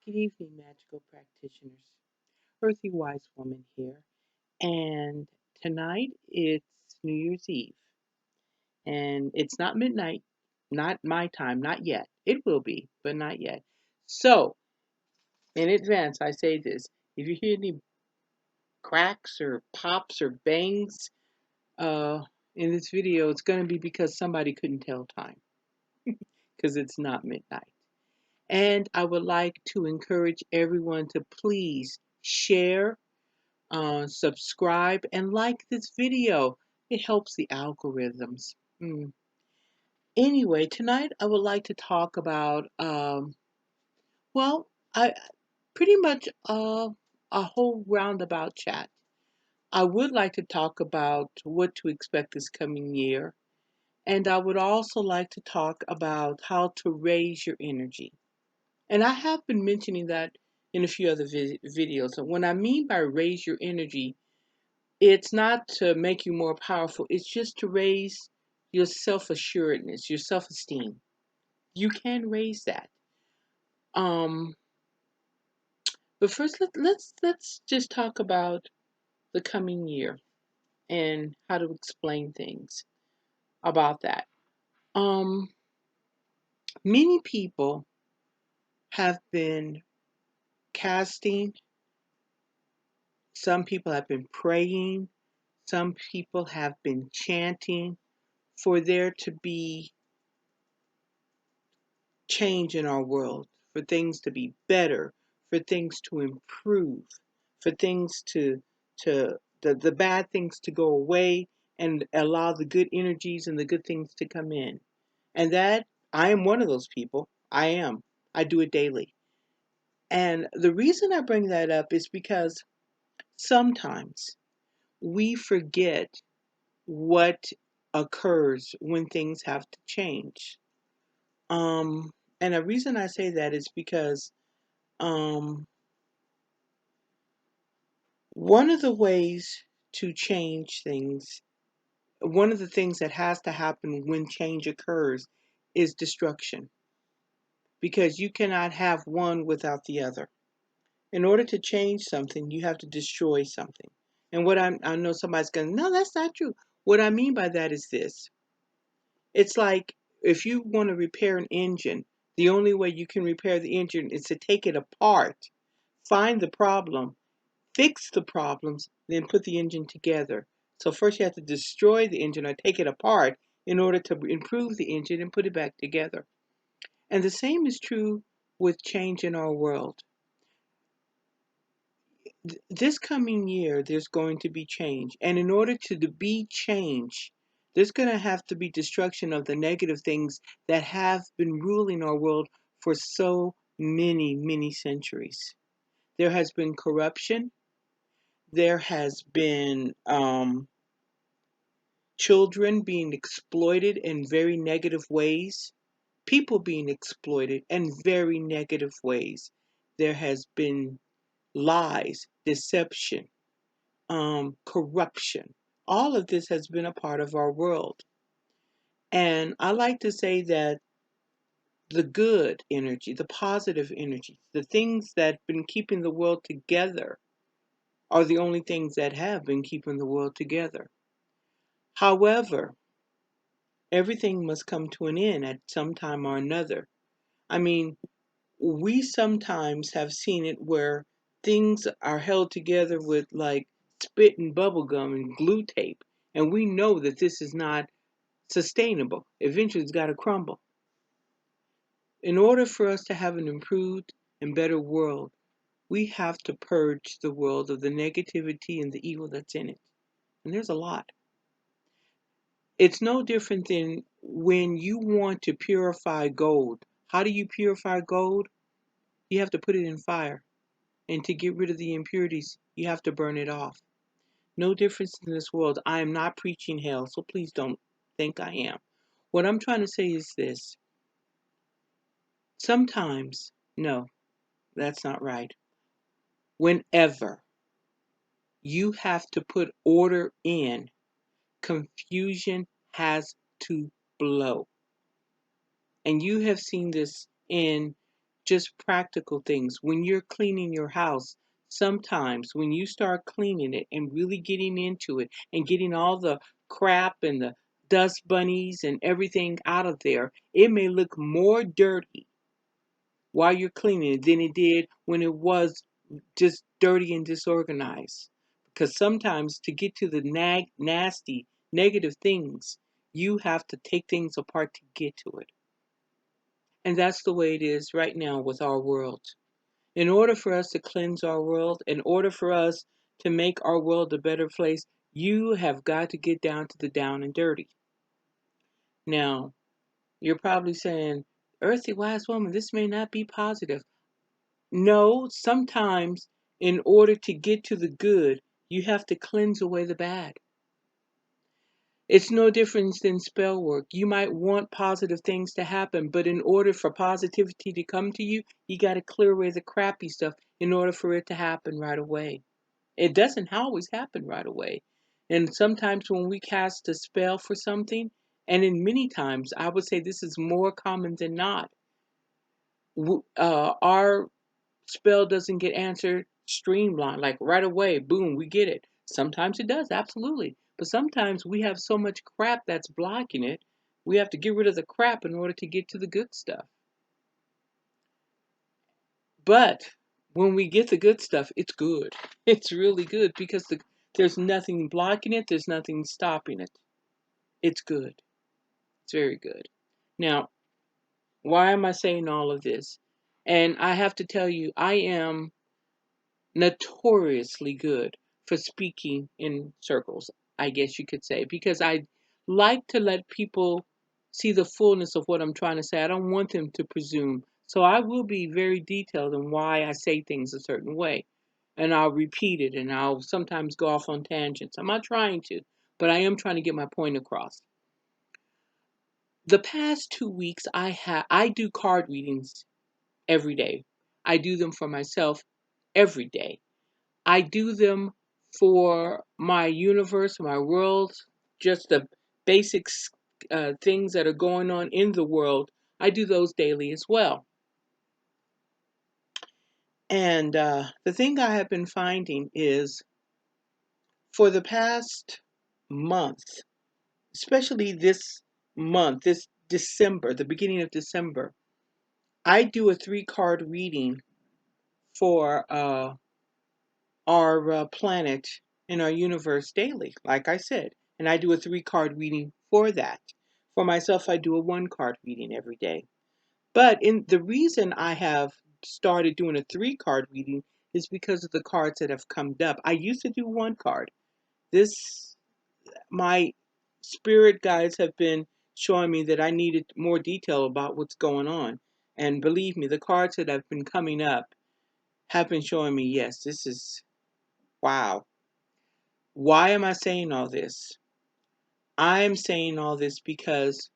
Good evening, magical practitioners. Earthy Wise Woman here. And tonight it's New Year's Eve. And it's not midnight, not my time, not yet. It will be, but not yet. So, in advance, I say this. If you hear any cracks or pops or bangs uh, in this video, it's going to be because somebody couldn't tell time because it's not midnight. And I would like to encourage everyone to please share, subscribe, and like this video. It helps the algorithms. Anyway, tonight I would like to talk about, well, I pretty much a whole roundabout chat. I would like to talk about what to expect this coming year, and I would also like to talk about how to raise your energy. And I have been mentioning that in a few other videos. And what I mean by raise your energy, it's not to make you more powerful, it's just to raise your self assuredness, your self esteem. You can raise that. Um, but first, let's just talk about the coming year and how to explain things about that. Um, Many people have been casting, some people have been praying, some people have been chanting for there to be change in our world, for things to be better, for things to improve, for things to the bad things to go away and allow the good energies and the good things to come in. And that I am one of those people. I am. I do it daily. And the reason I bring that up is because sometimes we forget what occurs when things have to change. Um, and the reason I say that is because um, one of the ways to change things, one of the things that has to happen when change occurs is destruction, because you cannot have one without the other. In order to change something, you have to destroy something. And I know somebody's going, no, that's not true. What I mean by that is this. It's like if you want to repair an engine, the only way you can repair the engine is to take it apart, find the problem, fix the problems, then put the engine together. So first you have to destroy the engine or take it apart in order to improve the engine and put it back together. And the same is true with change in our world. This coming year, there's going to be change. And in order to be change, there's going to have to be destruction of the negative things that have been ruling our world for so many, many centuries. There has been corruption. There has been children being exploited in very negative ways, people being exploited in very negative ways. There has been lies, deception, corruption. All of this has been a part of our world. And I like to say that the good energy, the positive energy, the things that have been keeping the world together are the only things that have been keeping the world together. However, everything must come to an end at some time or another. I mean, we sometimes have seen it where things are held together with like spit and bubble gum and glue tape, and we know that this is not sustainable. Eventually, it's got to crumble. In order for us to have an improved and better world, we have to purge the world of the negativity and the evil that's in it. And there's a lot. It's no different than when you want to purify gold. How do you purify gold? You have to put it in fire. And to get rid of the impurities, you have to burn it off. No difference in this world. I am not preaching hell, so please don't think I am. What I'm trying to say is this. Sometimes, no, that's not right. Whenever you have to put order in, confusion has to blow. And you have seen this in just practical things. When you're cleaning your house, sometimes when you start cleaning it and really getting into it and getting all the crap and the dust bunnies and everything out of there, it may look more dirty while you're cleaning it than it did when it was just dirty and disorganized. Because sometimes to get to the nasty, negative things, you have to take things apart to get to it. And that's the way it is right now with our world. In order for us to cleanse our world, in order for us to make our world a better place, you have got to get down to the down and dirty. Now, you're probably saying, Earthy Wise Woman, this may not be positive. No, sometimes in order to get to the good, you have to cleanse away the bad. It's no different than spell work. You might want positive things to happen, but in order for positivity to come to you, you got to clear away the crappy stuff in order for it to happen right away. It doesn't always happen right away. And sometimes when we cast a spell for something, and in many times, I would say this is more common than not, our spell doesn't get answered streamlined, like right away, boom, we get it. Sometimes it does, absolutely. But sometimes we have so much crap that's blocking it, we have to get rid of the crap in order to get to the good stuff. But when we get the good stuff, it's good. It's really good because there's nothing blocking it, there's nothing stopping it. It's good. It's very good. Now, why am I saying all of this? And I have to tell you, I am notoriously good for speaking in circles, I guess you could say, because I like to let people see the fullness of what I'm trying to say. I don't want them to presume. So I will be very detailed in why I say things a certain way. And I'll repeat it and I'll sometimes go off on tangents. I'm not trying to, but I am trying to get my point across. The past 2 weeks I do card readings every day. I do them for myself every day. I do them for my universe, my world, just the basic things that are going on in the world. I do those daily as well. And the thing I have been finding is for the past month, especially this month, this December, the beginning of December, I do a 3 card reading for our planet in our universe daily, like I said. And I do a 3 card reading for that. For myself, I do a 1 card reading every day. But in the reason I have started doing a 3 card reading is because of the cards that have come up. I used to do 1 card. My spirit guides have been showing me that I needed more detail about what's going on. And believe me, the cards that have been coming up have been showing me, yes, this is wow. Why am I saying all this? I'm saying all this because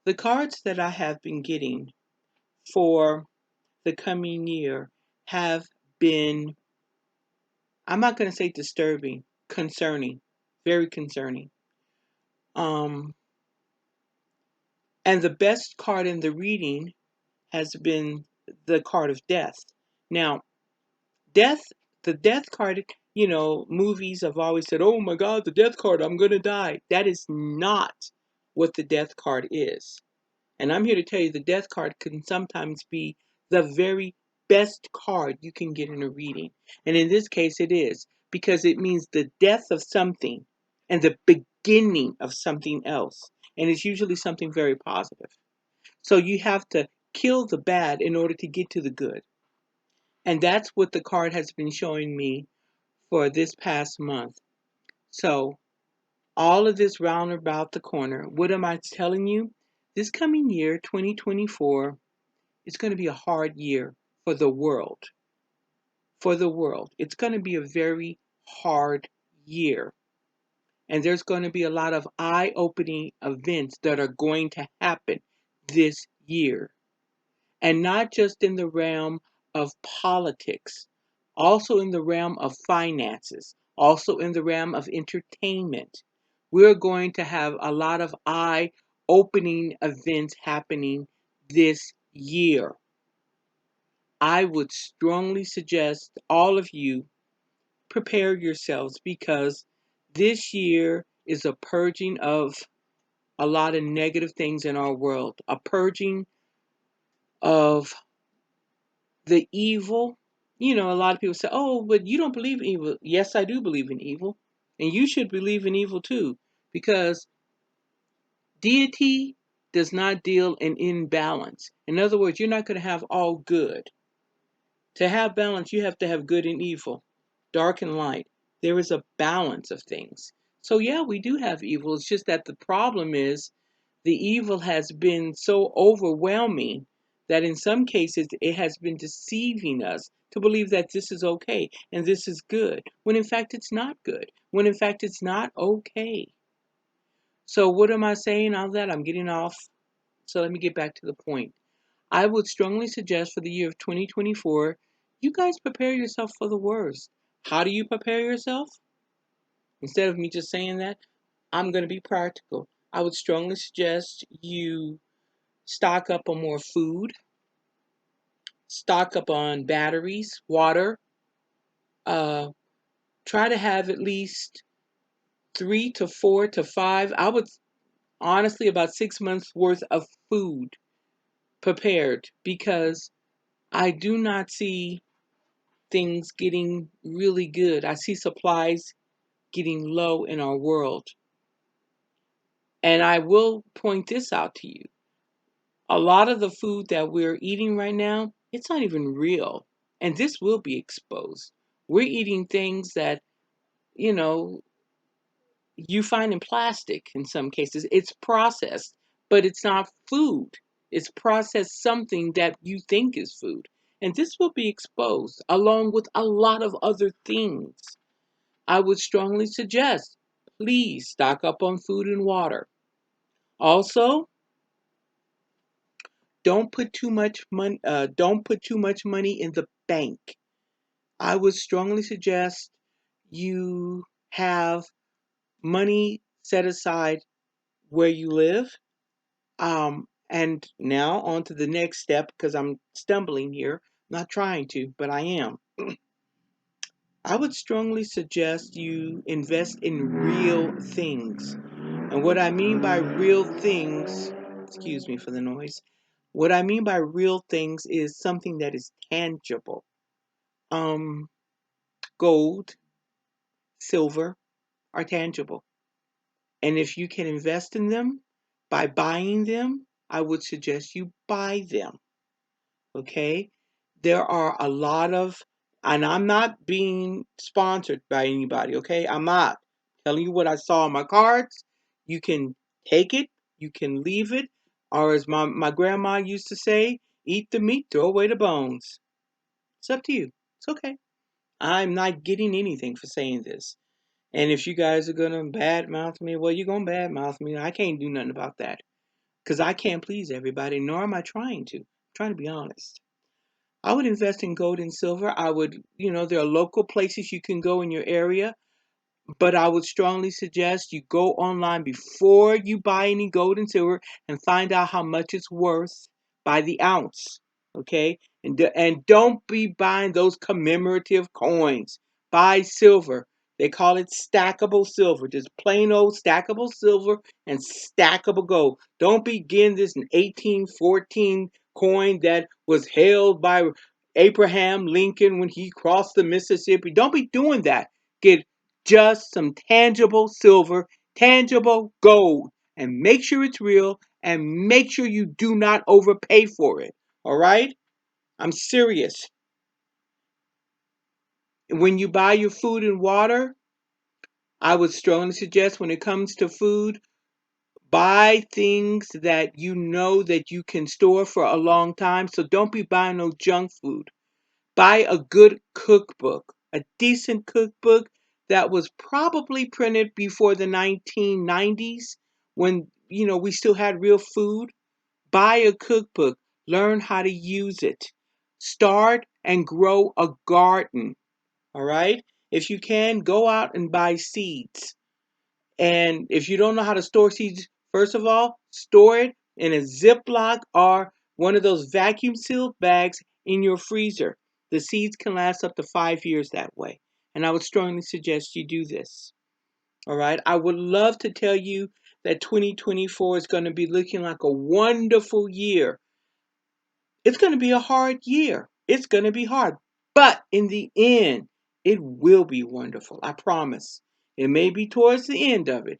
the cards that I have been getting for the coming year have been, I'm not going to say disturbing, concerning, very concerning. Um, and the best card in the reading has been the card of death. Now, death, the death card, movies have always said, oh my God, the death card, I'm going to die. That is not what the death card is. And I'm here to tell you the death card can sometimes be the very best card you can get in a reading. And in this case, it is because it means the death of something and the beginning of something else. And it's usually something very positive. So you have to kill the bad in order to get to the good. And that's what the card has been showing me for this past month. So all of this round about the corner, what am I telling you? This coming year, 2024, is going to be a hard year for the world. For the world. It's going to be a very hard year. And there's going to be a lot of eye-opening events that are going to happen this year. And not just in the realm of politics, also in the realm of finances, also in the realm of entertainment. We're going to have a lot of eye opening events happening this year. I would strongly suggest all of you prepare yourselves because this year is a purging of a lot of negative things in our world, a purging of the evil. You know, a lot of people say, oh, but you don't believe in evil. Yes, I do believe in evil. And you should believe in evil too, because deity does not deal in imbalance. In other words, you're not going to have all good. To have balance, you have to have good and evil, dark and light. There is a balance of things. So, yeah, we do have evil. It's just that the problem is the evil has been so overwhelming that in some cases it has been deceiving us to believe that this is okay and this is good, when in fact it's not good, when in fact it's not okay. So, what am I saying? All that I'm getting off. So, let me get back to the point. I would strongly suggest for the year of 2024, you guys prepare yourself for the worst. How do you prepare yourself? Instead of me just saying that, I'm going to be practical. I would strongly suggest you stock up on more food, stock up on batteries, water. Uh, Try to have at least 3 to 4 to 5. I would honestly about 6 months worth of food prepared because I do not see things getting really good. I see supplies getting low in our world. And I will point this out to you. A lot of the food that we're eating right now, it's not even real. And this will be exposed. We're eating things that, you know, you find in plastic in some cases. It's processed, but it's not food. It's processed something that you think is food. And this will be exposed along with a lot of other things. I would strongly suggest please stock up on food and water. Also, don't put too much money in the bank. I would strongly suggest you have money set aside where you live. And now on to the next step because I'm stumbling here. Not trying to, but I am. I would strongly suggest you invest in real things. And what I mean by real things, excuse me for the noise, what I mean by real things is something that is tangible. Um, Gold, silver are tangible. And if you can invest in them by buying them, I would suggest you buy them. Okay? There are a lot of, and I'm not being sponsored by anybody, okay? I'm not telling you what I saw on my cards. You can take it, you can leave it, or as my grandma used to say, eat the meat, throw away the bones. It's up to you. It's okay. I'm not getting anything for saying this. And if you guys are gonna badmouth me, well, you're gonna badmouth me. I can't do nothing about that because I can't please everybody, nor am I trying to. I'm trying to be honest. I would invest in gold and silver. I would, there are local places you can go in your area, but I would strongly suggest you go online before you buy any gold and silver and find out how much it's worth by the ounce. Okay? And don't be buying those commemorative coins. Buy silver. They call it stackable silver. Just plain old stackable silver and stackable gold. Don't be getting this 1814 coin that was held by Abraham Lincoln when he crossed the Mississippi. Don't be doing that. Get just some tangible silver, tangible gold, and make sure it's real and make sure you do not overpay for it. All right? I'm serious. When you buy your food and water, I would strongly suggest when it comes to food, buy things that you know that you can store for a long time. So don't be buying no junk food. Buy a good cookbook, a decent cookbook that was probably printed before the 1990s when, we still had real food. Buy a cookbook, learn how to use it. Start and grow a garden, all right? If you can, go out and buy seeds. And if you don't know how to store seeds, first of all, store it in a Ziploc or one of those vacuum sealed bags in your freezer. The seeds can last up to 5 years that way. And I would strongly suggest you do this. All right. I would love to tell you that 2024 is going to be looking like a wonderful year. It's going to be a hard year. It's going to be hard. But in the end, it will be wonderful. I promise. It may be towards the end of it,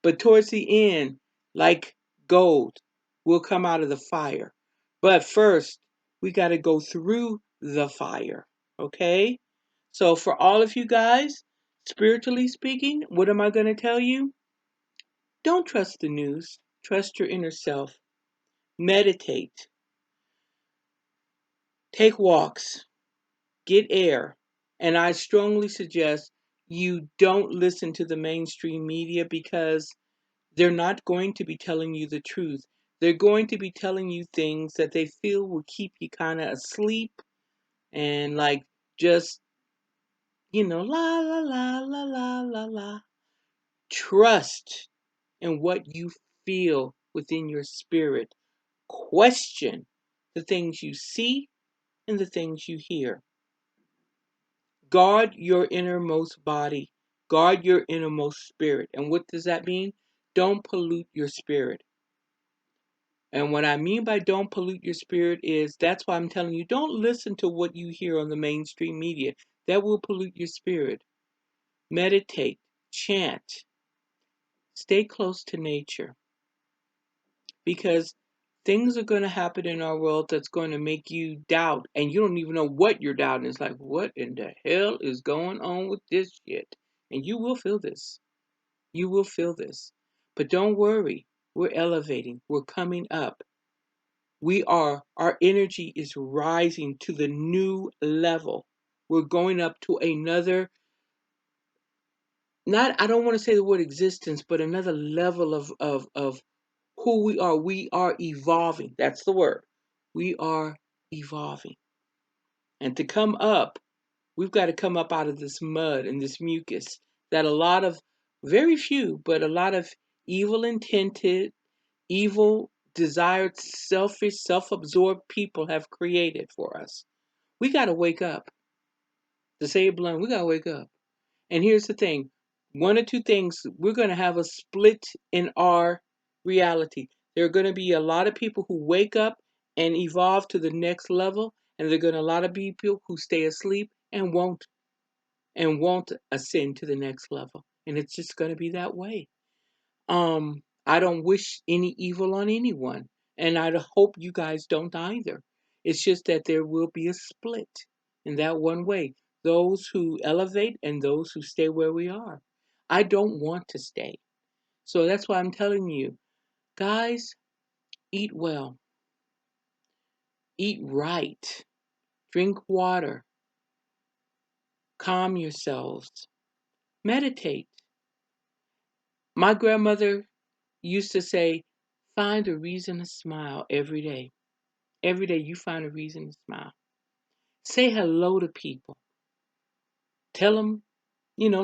but towards the end, like gold, will come out of the fire. But first, we got to go through the fire. Okay? So, for all of you guys, spiritually speaking, what am I going to tell you? Don't trust the news. Trust your inner self. Meditate. Take walks. Get air. And I strongly suggest you don't listen to the mainstream media because they're not going to be telling you the truth. They're going to be telling you things that they feel will keep you kind of asleep and like just, la la la la la la la. Trust in what you feel within your spirit. Question the things you see and the things you hear. Guard your innermost body. Guard your innermost spirit. And what does that mean? Don't pollute your spirit. And what I mean by don't pollute your spirit is that's why I'm telling you don't listen to what you hear on the mainstream media. That will pollute your spirit. Meditate, chant, stay close to nature because things are going to happen in our world that's going to make you doubt and you don't even know what you're doubting. It's like, what in the hell is going on with this shit? And you will feel this. You will feel this. But don't worry. We're elevating. We're coming up. Our energy is rising to the new level. We're going up to another, not, I don't want to say the word existence, but another level of who we are. We are evolving. That's the word. We are evolving. And to come up, we've got to come up out of this mud and this mucus that a lot of, very few, but a lot of evil intended, evil, desired, selfish, self absorbed people have created for us. We got to wake up. To say it blunt, we got to wake up. And here's the thing, one or two things, we're going to have a split in our reality. There are going to be a lot of people who wake up and evolve to the next level, and there are going to be a lot of people who stay asleep and won't ascend to the next level. And it's just going to be that way. I don't wish any evil on anyone, and I hope you guys don't either. It's just that there will be a split in that one way. Those who elevate and those who stay where we are. I don't want to stay. So that's why I'm telling you, guys, eat well, eat right, drink water, calm yourselves, meditate. My grandmother used to say, find a reason to smile every day. Every day you find a reason to smile. Say hello to people. Tell them,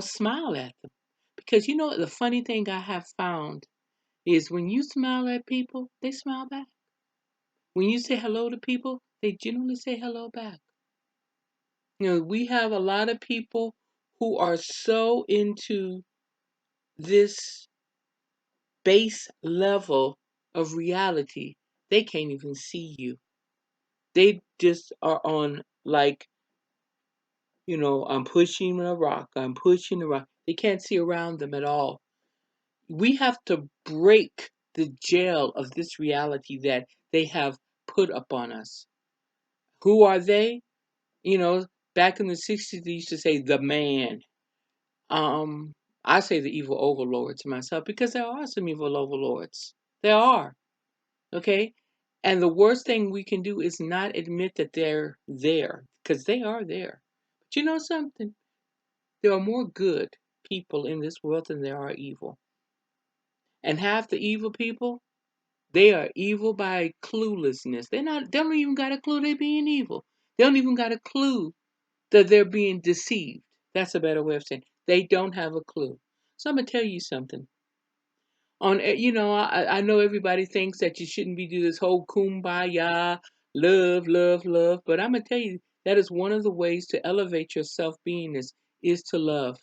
smile at them. Because the funny thing I have found is when you smile at people, they smile back. When you say hello to people, they genuinely say hello back. We have a lot of people who are so into this base level of reality, they can't even see you. They just are on like, I'm pushing a rock, I'm pushing a rock. They can't see around them at all. We have to break the jail of this reality that they have put upon us. Who are they? Back in the 60s, they used to say the man. Um, I say the evil overlords myself because there are some evil overlords. There are. Okay? And the worst thing we can do is not admit that they're there because they are there. But you know something? There are more good people in this world than there are evil. And half the evil people, they are evil by cluelessness. They don't even got a clue they're being evil. They don't even got a clue that they're being deceived. That's a better way of saying it. They don't have a clue. So I'm gonna tell you something. I know everybody thinks that you shouldn't be do this whole kumbaya, love, love, love. But I'm going to tell you, that is one of the ways to elevate your self beingness is to love.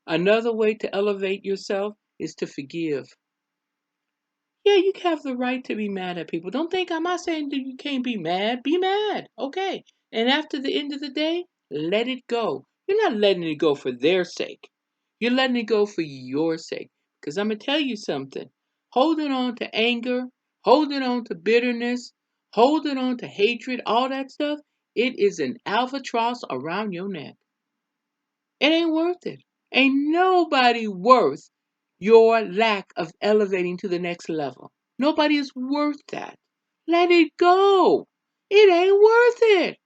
Another way to elevate yourself is to forgive. Yeah, you have the right to be mad at people. Don't think I'm not saying that you can't be mad. Be mad. Okay. And after the end of the day, let it go. You're not letting it go for their sake. You're letting it go for your sake. Because I'm going to tell you something. Holding on to anger, holding on to bitterness, holding on to hatred, all that stuff, it is an albatross around your neck. It ain't worth it. Ain't nobody worth your lack of elevating to the next level. Nobody is worth that. Let it go. It ain't worth it.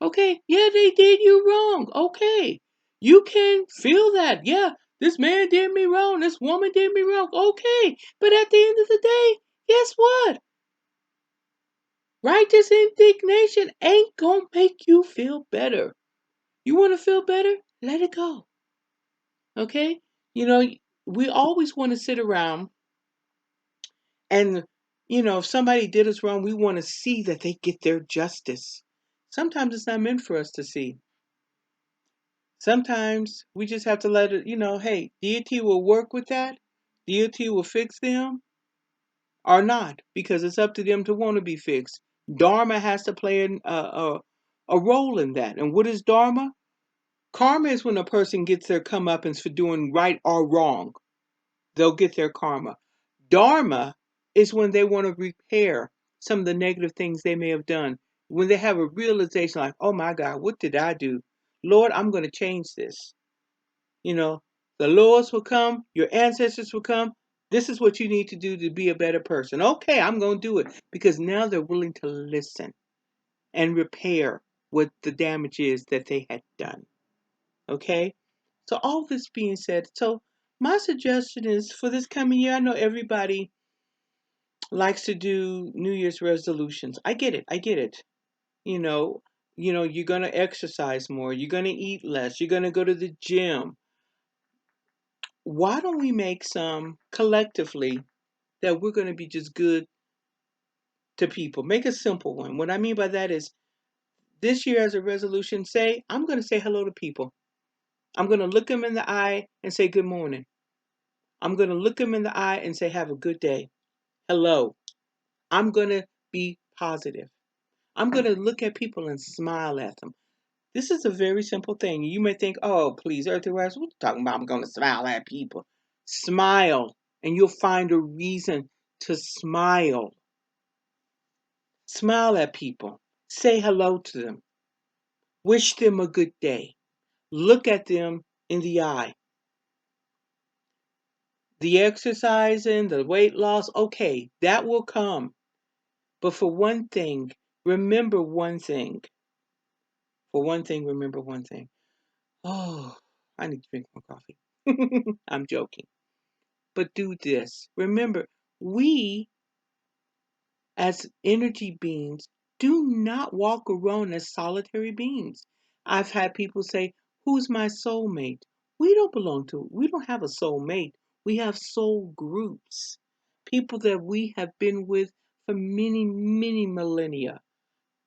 Okay? Yeah, they did you wrong. Okay. You can feel that. Yeah, this man did me wrong. This woman did me wrong. Okay. But at the end of the day, guess what? Righteous indignation ain't gonna make you feel better. You want to feel better? Let it go. Okay? You know, we always want to sit around and, if somebody did us wrong, we want to see that they get their justice. Sometimes it's not meant for us to see. Sometimes we just have to let it, hey, deity will work with that. Deity will fix them or not because it's up to them to want to be fixed. Dharma has to play a role in that. And what is Dharma? Karma is when a person gets their comeuppance for doing right or wrong. They'll get their karma. Dharma is when they want to repair some of the negative things they may have done. When they have a realization like, oh my God, what did I do? Lord, I'm going to change this. The Lords will come, your ancestors will come. This is what you need to do to be a better person. Okay, I'm going to do it because now they're willing to listen and repair what the damage is that they had done. Okay? So all this being said, so my suggestion is for this coming year, I know everybody likes to do New Year's resolutions. I get it. I get it. You know, you're going to exercise more, you're going to eat less, you're going to go to the gym. Why don't we make some collectively that we're going to be just good to people? Make a simple one. What I mean by that is this year as a resolution, say, I'm going to say hello to people. I'm going to look them in the eye and say good morning. I'm going to look them in the eye and say, have a good day. Hello. I'm going to be positive. I'm going to look at people and smile at them. This is a very simple thing. You may think, oh, please, Earthly Rise, what are you talking about? I'm going to smile at people. Smile, and you'll find a reason to smile. Smile at people. Say hello to them. Wish them a good day. Look at them in the eye. The exercising, the weight loss, okay, that will come. But for one thing, remember one thing. For one thing, remember one thing. Oh, I need to drink more coffee. I'm joking. But do this. Remember, we as energy beings do not walk around as solitary beings. I've had people say, who's my soulmate? We don't have a soulmate. We have soul groups. People that we have been with for many, many millennia,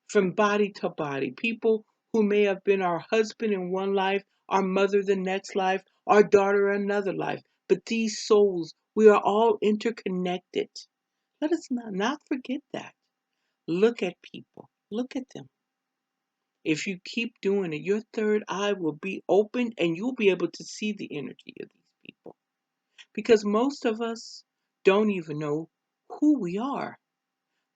from body to body. People who may have been our husband in one life, our mother the next life, our daughter another life. But these souls, we are all interconnected. Let us not forget that. Look at people. Look at them. If you keep doing it, your third eye will be open and you'll be able to see the energy of these people. Because most of us don't even know who we are.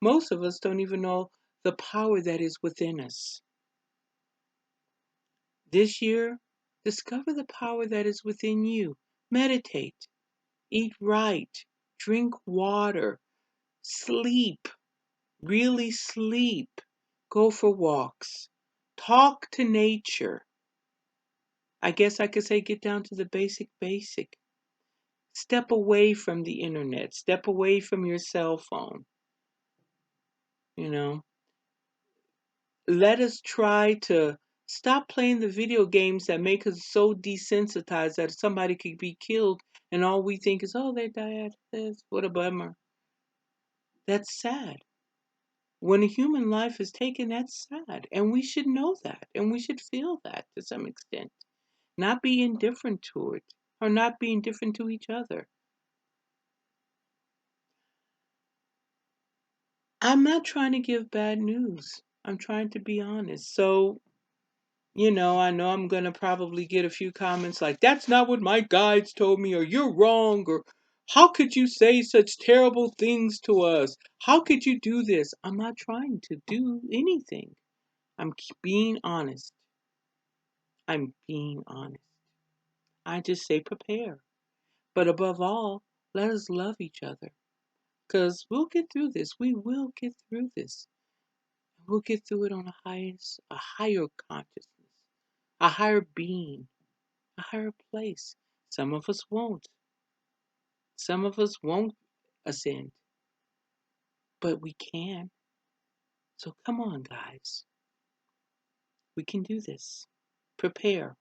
Most of us don't even know the power that is within us. This year, discover the power that is within you. Meditate, eat right, drink water, sleep, really sleep, go for walks, talk to nature. I guess I could say get down to the basic. Step away from the internet, step away from your cell phone. Let us try to stop playing the video games that make us so desensitized that somebody could be killed and all we think is, oh, they died. What a bummer. That's sad. When a human life is taken, that's sad. And we should know that. And we should feel that to some extent. Not be indifferent to it or not be indifferent to each other. I'm not trying to give bad news. I'm trying to be honest. So, I know I'm going to probably get a few comments like, that's not what my guides told me, or you're wrong, or how could you say such terrible things to us? How could you do this? I'm not trying to do anything. I'm being honest. I'm being honest. I just say prepare. But above all, let us love each other. Because we'll get through this. We will get through this. We'll get through it on a higher consciousness, a higher being, a higher place. Some of us won't. Some of us won't ascend, but we can. So come on, guys. We can do this. Prepare.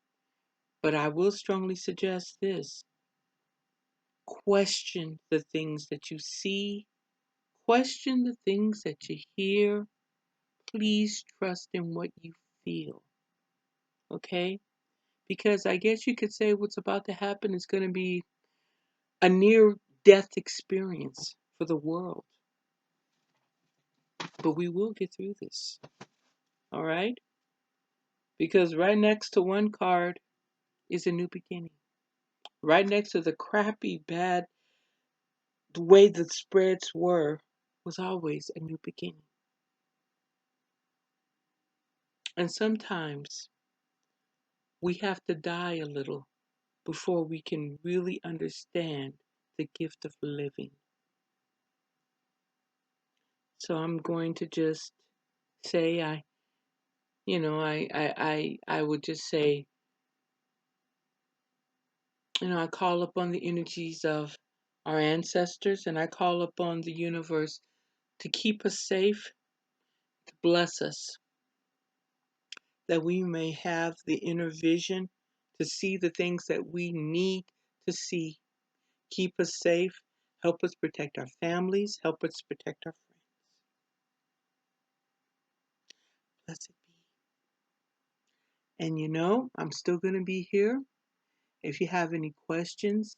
But I will strongly suggest this. Question the things that you see. Question the things that you hear. Please trust in what you feel. Okay? Because I guess you could say what's about to happen is going to be a near death experience for the world. But we will get through this. All right? Because right next to one card is a new beginning. Right next to the crappy, bad, the way the spreads were, was always a new beginning. And sometimes we have to die a little before we can really understand the gift of living. So I'm going to just say I would just say, I call upon the energies of our ancestors and I call upon the universe to keep us safe, to bless us, that we may have the inner vision to see the things that we need to see. Keep us safe, help us protect our families, help us protect our friends. Blessed be. And I'm still going to be here. If you have any questions,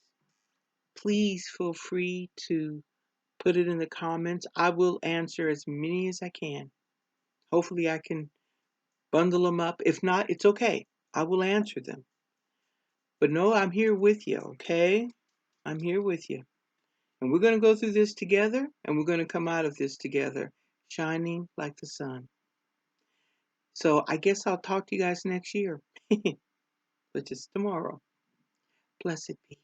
please feel free to put it in the comments. I will answer as many as I can. Hopefully I can bundle them up. If not, it's okay. I will answer them. But no, I'm here with you, okay? I'm here with you. And we're going to go through this together, and we're going to come out of this together, shining like the sun. So I guess I'll talk to you guys next year, which is tomorrow. Blessed be.